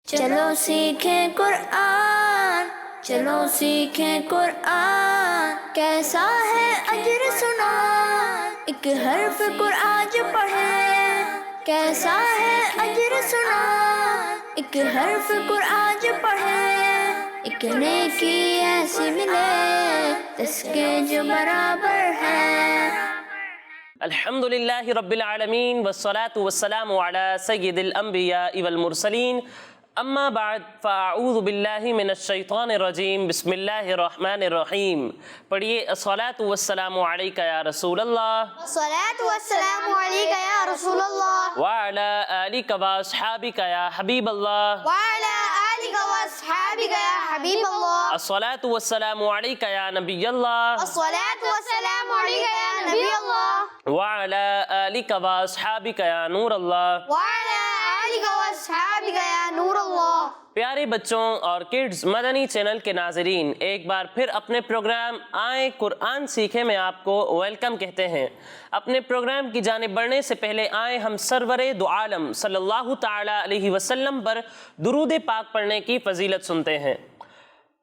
چلو سیکھیں قرآن، چلو سیکھیں قرآن، کیسا ہے اجر سنا، ایک حرف قرآن جو پڑھے، کیسا ہے اجر سنا، ایک حرف قرآن جو پڑھے، ایک نیکی ایسی ملے جس کے جو برابر ہے۔ الحمدللہ رب العالمین والصلاة والسلام علی سید الانبیاء والمرسلین، اما بعد فاعوذ باللہ من الشیطان الرجیم، بسم اللہ الرحمن الرحیم۔ پڑھیے الصلاة والسلام علیکہ یا رسول اللہ، الصلاة والسلام علیکہ یا رسول اللہ، وعلی آلکہ واصحابکہ یا حبیب اللہ، وعلی آلکہ واصحابکہ یا حبیب اللہ، الصلاة والسلام علیکہ یا نبی اللہ، الصلاة والسلام علیکہ یا نبی اللہ، وعلی آلکہ واصحابکہ یا نور اللہ، وعلی آلکہ واصحابکہ یا نور اللہ۔ پیارے بچوں اور کڈز مدنی چینل کے ناظرین، ایک بار پھر اپنے پروگرام آئیں قرآن سیکھیں میں آپ کو ویلکم کہتے ہیں۔ اپنے پروگرام کی جانب بڑھنے سے پہلے آئیں ہم سرور دو عالم صلی اللہ تعالی علیہ وسلم پر درود پاک پڑھنے کی فضیلت سنتے ہیں۔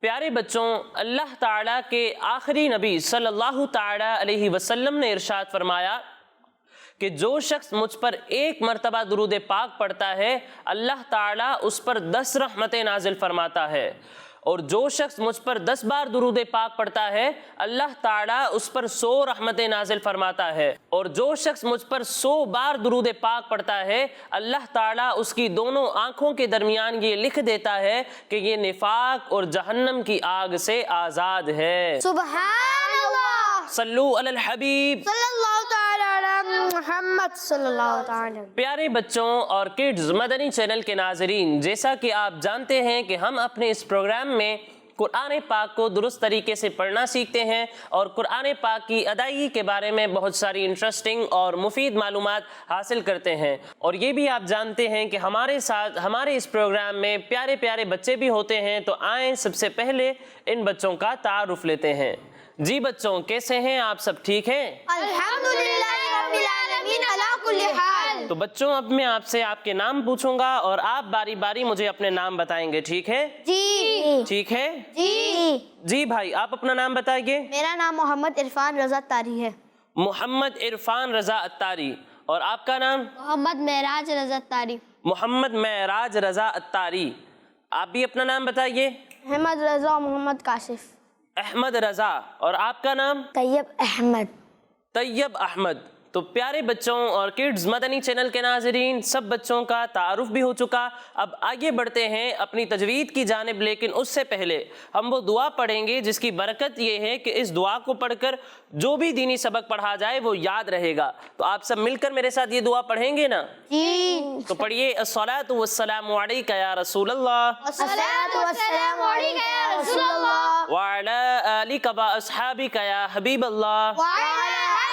پیارے بچوں، اللہ تعالیٰ کے آخری نبی صلی اللہ تعالی علیہ وسلم نے ارشاد فرمایا کہ جو شخص مجھ پر ایک مرتبہ درود پاک پڑھتا ہے اللہ تعالیٰ اس پر 10 رحمتیں نازل فرماتا ہے، اور جو شخص مجھ پر 10 بار درود پاک پڑھتا ہے اللہ تعالیٰ اس پر 100 رحمتیں نازل فرماتا ہے، اور جو شخص مجھ پر 100 بار درود پاک پڑھتا ہے اللہ تعالیٰ اس کی دونوں آنکھوں کے درمیان یہ لکھ دیتا ہے کہ یہ نفاق اور جہنم کی آگ سے آزاد ہے۔ سبحان اللہ، صلو علی الحبیب صلی اللہ تعالی علی محمد صلی اللہ تعالی۔ پیارے بچوں اور کڈز مدنی چینل کے ناظرین، جیسا کہ آپ جانتے ہیں کہ ہم اپنے اس پروگرام میں قرآن پاک کو درست طریقے سے پڑھنا سیکھتے ہیں اور قرآن پاک کی ادائیگی کے بارے میں بہت ساری انٹرسٹنگ اور مفید معلومات حاصل کرتے ہیں، اور یہ بھی آپ جانتے ہیں کہ ہمارے ساتھ ہمارے اس پروگرام میں پیارے پیارے بچے بھی ہوتے ہیں۔ تو آئیں سب سے پہلے ان بچوں کا تعارف لیتے ہیں۔ جی بچوں، کیسے ہیں آپ؟ سب ٹھیک ہیں؟ الحمدللہ رب العالمین علی کل حال۔ تو بچوں، اب میں آپ سے آپ کے نام پوچھوں گا اور آپ باری باری مجھے اپنے نام بتائیں گے، ٹھیک ہے؟ جی ٹھیک ہے جی۔ جی بھائی، آپ اپنا نام بتائیے۔ میرا نام محمد عرفان رضا اتاری ہے۔ محمد عرفان رضا اتاری۔ اور آپ کا نام؟ محمد معراج رضا اتاری۔ محمد معراج رضا اتاری۔ آپ بھی اپنا نام بتائیے۔ احمد رضا محمد کاشف۔ احمد رضا۔ اور آپ کا نام؟ طیب احمد۔ طیب احمد۔ تو پیارے بچوں اور کڈز مدنی چینل کے ناظرین، سب بچوں کا تعارف بھی ہو چکا۔ اب آگے بڑھتے ہیں اپنی تجوید کی جانب، لیکن اس سے پہلے ہم وہ دعا پڑھیں گے جس کی برکت یہ ہے کہ اس دعا کو پڑھ کر جو بھی دینی سبق پڑھا جائے وہ یاد رہے گا۔ تو آپ سب مل کر میرے ساتھ یہ دعا پڑھیں گے نا؟ جی۔ تو پڑھیے الصلاۃ والسلام علیکہ یا رسول اللہ، الصلاۃ والسلام علیکہ یا رسول اللہ، وعلی آلکہ واصحابکہ یا حبیب اللہ، وعلی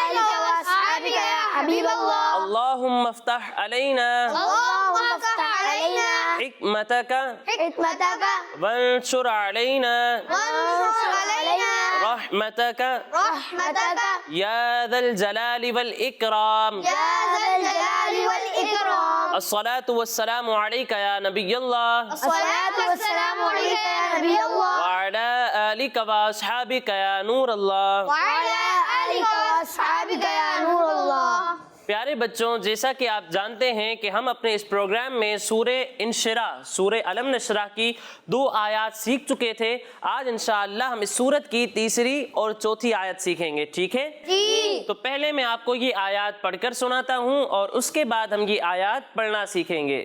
آلکہ واصحابکہ یا حبیب اللہ، اللہم افتح علینا اللہم افتح علینا حکمتک حکمتک وانشر علینا وانشر علینا رحمتک رحمتک یا ذا الجلال والاکرام۔ یا ذا الجلال والاکرام۔ الصلاۃ والسلام علیکہ یا نبی اللہ، الصلاۃ والسلام علیکہ یا نبی اللہ، وعلی آلکہ واصحابکہ یا نور اللہ۔ وعلی آلکہ واصحابکہ یا نور اللہ۔ پیارے بچوں، جیسا کہ آپ جانتے ہیں کہ ہم اپنے اس پروگرام میں سورہ انشراح، سورہ علم نشرح کی 2 آیات سیکھ چکے تھے۔ آج انشاءاللہ ہم اس سورت کی تیسری اور چوتھی آیت سیکھیں گے، ٹھیک ہے؟ جی۔ تو پہلے میں آپ کو یہ آیات پڑھ کر سناتا ہوں اور اس کے بعد ہم یہ آیات پڑھنا سیکھیں گے۔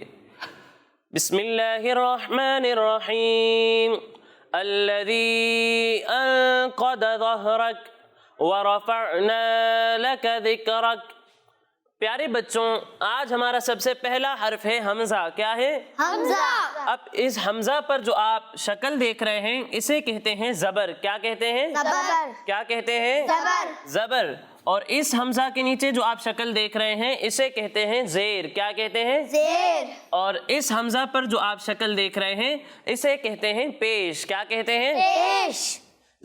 بسم اللہ الرحمن الرحیم۔ الذی انقض ظہرک ورفعنا لک ذکرک۔ پیارے بچوں، آج ہمارا سب سے پہلا حرف ہے حمزہ۔ کیا ہے؟ حمزہ۔ اب اس حمزہ پر جو آپ شکل دیکھ رہے ہیں اسے کہتے ہیں زبر۔ کیا کہتے ہیں؟ زبر۔ کیا کہتے ہیں؟ زبر۔ زبر۔ اور اس حمزہ کے نیچے جو آپ شکل دیکھ رہے ہیں اسے کہتے ہیں زیر۔ کیا کہتے ہیں؟ زیر۔ اور اس حمزہ پر جو آپ شکل دیکھ رہے ہیں اسے کہتے ہیں پیش۔ کیا کہتے ہیں؟ پیش۔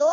2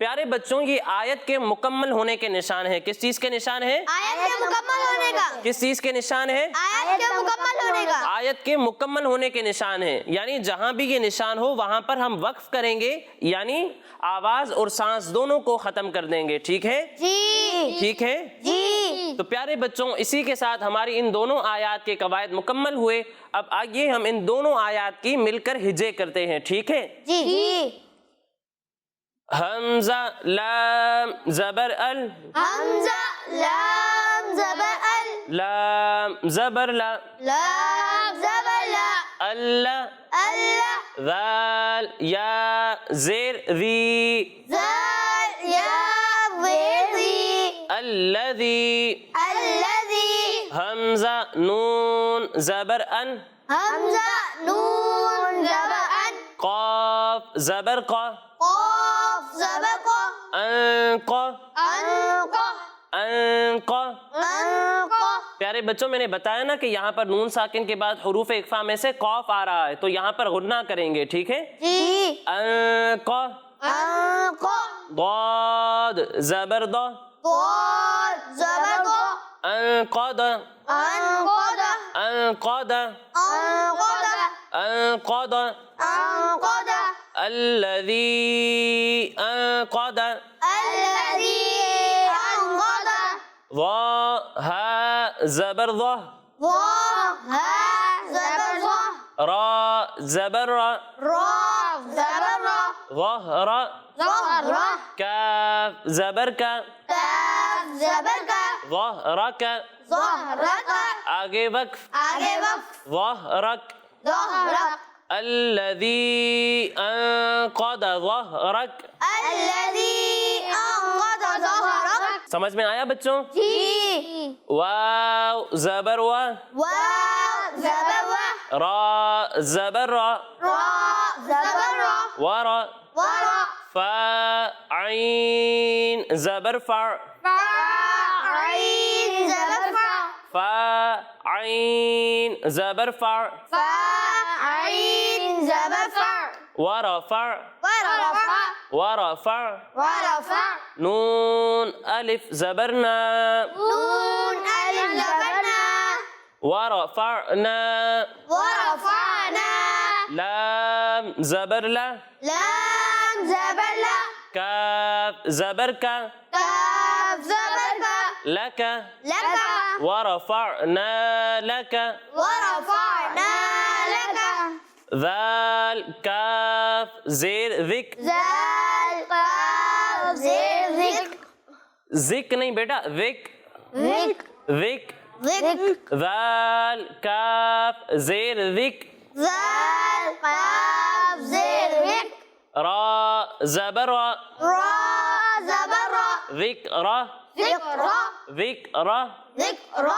پیارے بچوں یہ آیت کے مکمل ہونے کے نشان ہے. کس چیز کے نشان ہے؟ آیت کے مکمل ہونے کا. کس چیز کے نشان ہے؟ آیت کے مکمل ہونے کا. آیت کے مکمل ہونے کے نشان ہے. یعنی جہاں بھی یہ نشان ہو وہاں پر ہم وقف کریں گے, یعنی آواز اور سانس دونوں کو ختم کر دیں گے. ٹھیک ہے؟ جی ٹھیک ہے جی. تو پیارے بچوں اسی کے ساتھ ہماری ان دونوں آیات کے قواعد مکمل ہوئے. اب آئیے ہم ان دونوں آیات کی مل کر ہجے کرتے ہیں. ٹھیک ہے؟ جی جی. حمزہ لام زبر ال, حمزہ لام زبر ال, لام زبر لا, لام زبر لا, اللہ اللہ ذال یا زیر ذی, زال یا ویزی, الذی الذی حمزہ نون زبر ان, حمزہ نون زبر ان, قاف زبر قا, قاف زبر قا, انقا انقا انقا. انقا. پیارے بچوں میں نے بتایا نا کہ یہاں پر نون ساکن کے بعد حروف اقفا میں سے قاف آ رہا ہے, تو یہاں پر غنہ کریں گے. ٹھیک ہے؟ جی. انقا. انقا. ضاد زبر ضا, ضاد زبر ضا, انقض انقض انقض انقض انقض انقض. الذي انقض, الذي انقض. ضا ها زبر ضا, ضا ها زبر ضا, را زبر را, را زبر را, ظهر ظهر كاف زبر کا, کاف زبر کا, ظهرك ظهرك آگے وقف, آگے وقف, ظهرك ظهرك. الذي انقض ظهرك. الذي انقض ظهرك. سمجھ میں آیا بچوں؟ جی. واو زبر وا, واو زبر وا, را زبر را, را زبر را, ورا, ورا, فا عین زبر فا, فا عین زبر فا, فا عین زبر فا, فا عین زبر فا, ورفع ورفع ورفع, ورفع. نون الف زبرنا, نون الف زبرنا, ورفعنا, ورفعنا, لام زبر لا, لام زبر لا, كاف زبر كا, كاف زبر کا, لك, لك, ورفعنا لك, ورفعنا لك, ذال كاف زیر ذک, زال قاف زیر ذک, ذک نہیں بیٹا, ذک ذک, ذک, ذک, ذال کاف زیر ذک, زال قاف زیر ذک, را زبر را, را زبر را, ذکر ذکر, ذکر, ذکر,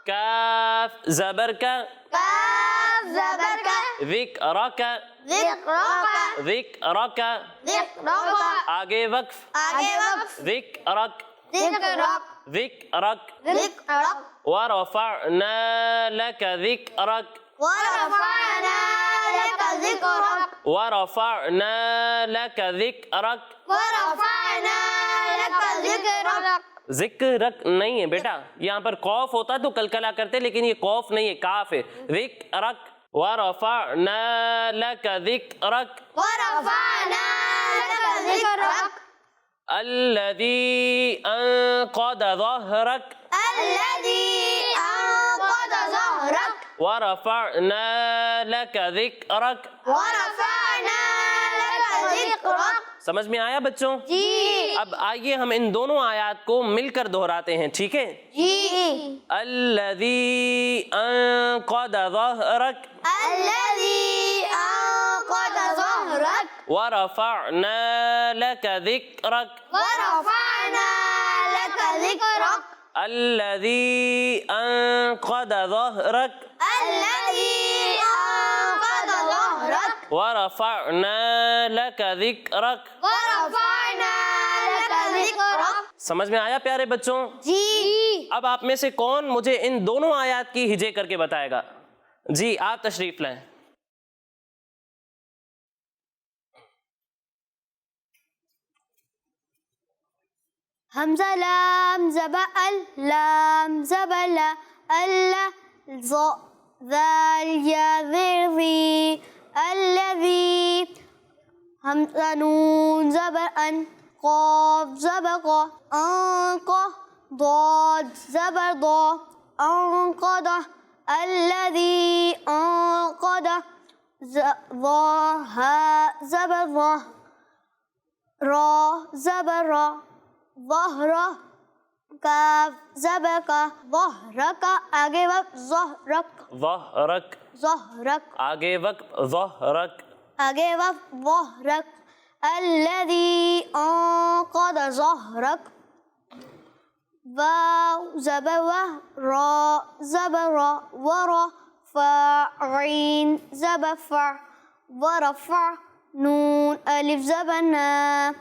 کاف زبر کا, کاف زبر کا, ذکرک, ذکر کا, ذکرک, ذکر کا, آگے وقف, آگے وقف, ذکرک, ذکر, ذکرک, ذکر, ورفعنا لك ذکرک, ورفعنا لك ذکرک, ورفعنا لك ذکرک. ورفعنا لك ذکرک. ذکرک نہیں ہے بیٹا, یہاں پر قوف ہوتا تو کلکلا کرتے, لیکن یہ قوف نہیں ہے, کاف ہے. ذکرک, ورفعنا لك ذکرک, ورفعنا لك ذکرک. الذي انقض ظهرك, الذي انقض ظهرك, ورفعنا لك ذکرک. ورفعنا لك ذکرک. سمجھ میں آیا بچوں؟ جی اب آئیے ہم ان دونوں آیات کو مل کر دہراتے ہیں. ٹھیک ہے؟ جی. الذي انقض ظهرك, الذي انقض ظهرك, ورفعنا لك ذكرك, ورفعنا لك ذكرك. الذي انقض ظهرك, الذي انقض ظهرك, ورفعنا لك ذكرك. ورفعنا لك ذكرك. سمجھ میں آیا پیارے بچوں؟ جی. اب آپ میں سے کون مجھے ان دونوں آیات کی ہجے کر کے بتائے گا؟ جی آپ تشریف لائیں. حمزہ لام زبر ال لام زبر لا اللہ ظ ذال یا زیر ذی الذی حمزہ نون زبر ان قاف زبر قا انقا ضاد زبر ضا انقض الذی انقض ظا ہا زبر ظا را زبر را ظہر کاف زبر کا ظہرک آگے وقت ظہرک ظہرک ظہرک آگے وقت ظہرک آگے وقت ظہرک الذی انقض ظہرک واو زبر و را زبر را ورا فاعین زبر فع ورفع نون الف زبر نا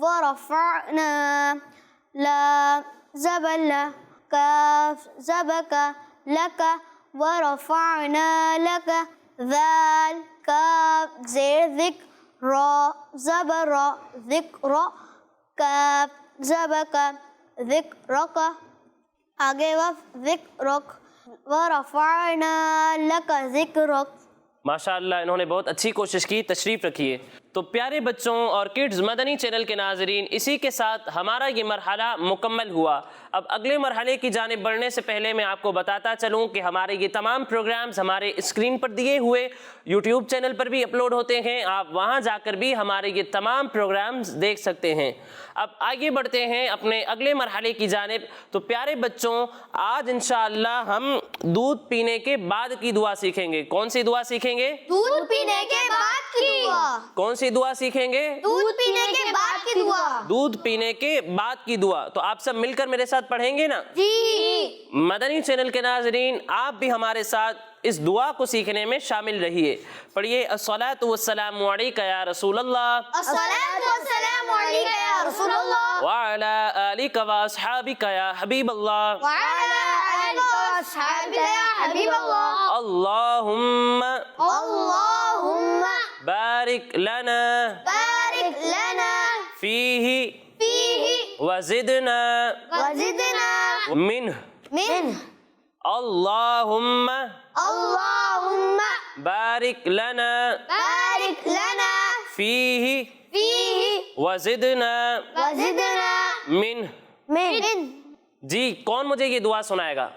ورفعنا لام زبر لا کاف زبر کا لک ورفعنا لک ذال کاف زیر ذکر را زبر را ذکر کاف زبر کا ذکرک آگے وف ذکرک ورفعنا لک ذکرک. ماشاءاللہ انہوں نے بہت اچھی کوشش کی. تشریف رکھیے. تو پیارے بچوں اور کڈز مدنی چینل کے ناظرین، اسی کے ساتھ ہمارا یہ مرحلہ مکمل ہوا. اب اگلے مرحلے کی جانب بڑھنے سے پہلے میں آپ کو بتاتا چلوں کہ ہمارے یہ تمام پروگرامز ہمارے اسکرین پر دیے ہوئے یوٹیوب چینل پر بھی اپلوڈ ہوتے ہیں. آپ وہاں جا کر بھی ہمارے یہ تمام پروگرامز دیکھ سکتے ہیں. اب آگے بڑھتے ہیں اپنے اگلے مرحلے کی جانب. تو پیارے بچوں، آج انشاءاللہ ہم دودھ پینے کے بعد کی دعا سیکھیں گے. کون سی دعا سیکھیں گے؟ دودھ پینے کے بعد کی دعا. کون سی دعا سیکھیں گے؟ دودھ پینے کے بعد کی دعا. دودھ پینے کے بعد کی دعا. تو آپ سب مل کر میرے ساتھ پڑھیں گے نا؟ جی. مدنی چینل کے ناظرین، آپ بھی ہمارے ساتھ اس دعا کو سیکھنے میں شامل رہیے. پڑھیے الصلاۃ والسلام علیک یا رسول اللہ، الصلاۃ والسلام علیک یا رسول اللہ، وعلی آلک واصحابک یا حبیب اللہ، وعلی آلک واصحابک یا حبیب اللہ. اللہم اللہم بارک لنا بارک لنا فیہ فیہ وزدنا وزدنا منہ. منہ. اللہم اللہم بارک لنا بارک لنا فیہ فیہ وزدنا وزدنا منہ. من. جی کون مجھے یہ دعا سنائے گا؟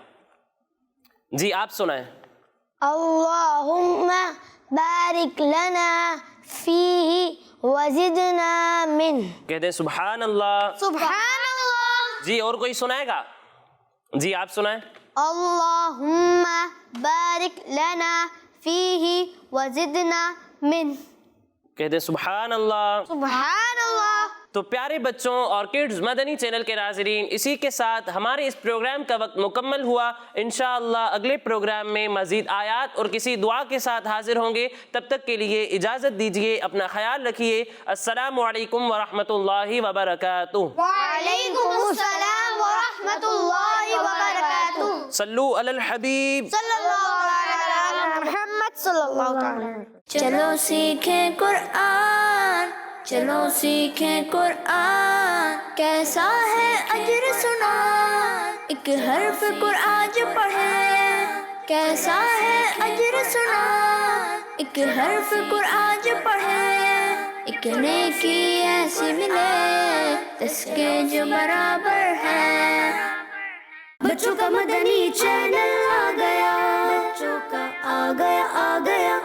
جی آپ سنائیں. اللہم بارک لنا فیہ وزدنا من. کہہ دیں سبحان اللہ. سبحان اللہ. جی اور کوئی سنائے گا؟ جی آپ سنائیں. اللہم بارک لنا فیہ وزدنا من. کہہ دیں سبحان اللہ. سبحان اللہ. تو پیارے بچوں اور کڈز مدنی چینل کے ناظرین، اسی کے ساتھ ہمارے اس پروگرام کا وقت مکمل ہوا. انشاءاللہ اگلے پروگرام میں مزید آیات اور کسی دعا کے ساتھ حاضر ہوں گے. تب تک کے لیے اجازت دیجیے. اپنا خیال رکھیے. السلام علیکم ورحمۃ اللہ وبرکاتہ. وعلیکم السلام ورحمۃ اللہ وبرکاتہ. صلو علی الحبیب. صلی اللہ علی محمد صلی اللہ علیہ وسلم. چلو سیکھیں قرآن، چلو سیکھیں قرآن، کیسا ہے اجر سنا، ایک حرف قرآن جو پڑھے. کیسا ہے اجر سنا، ایک حرف قرآن جو پڑھے. ایک نیکی ایسی ملے جس کے جو برابر ہے. بچوں کا مدنی چینل آ گیا، بچوں کا آ گیا.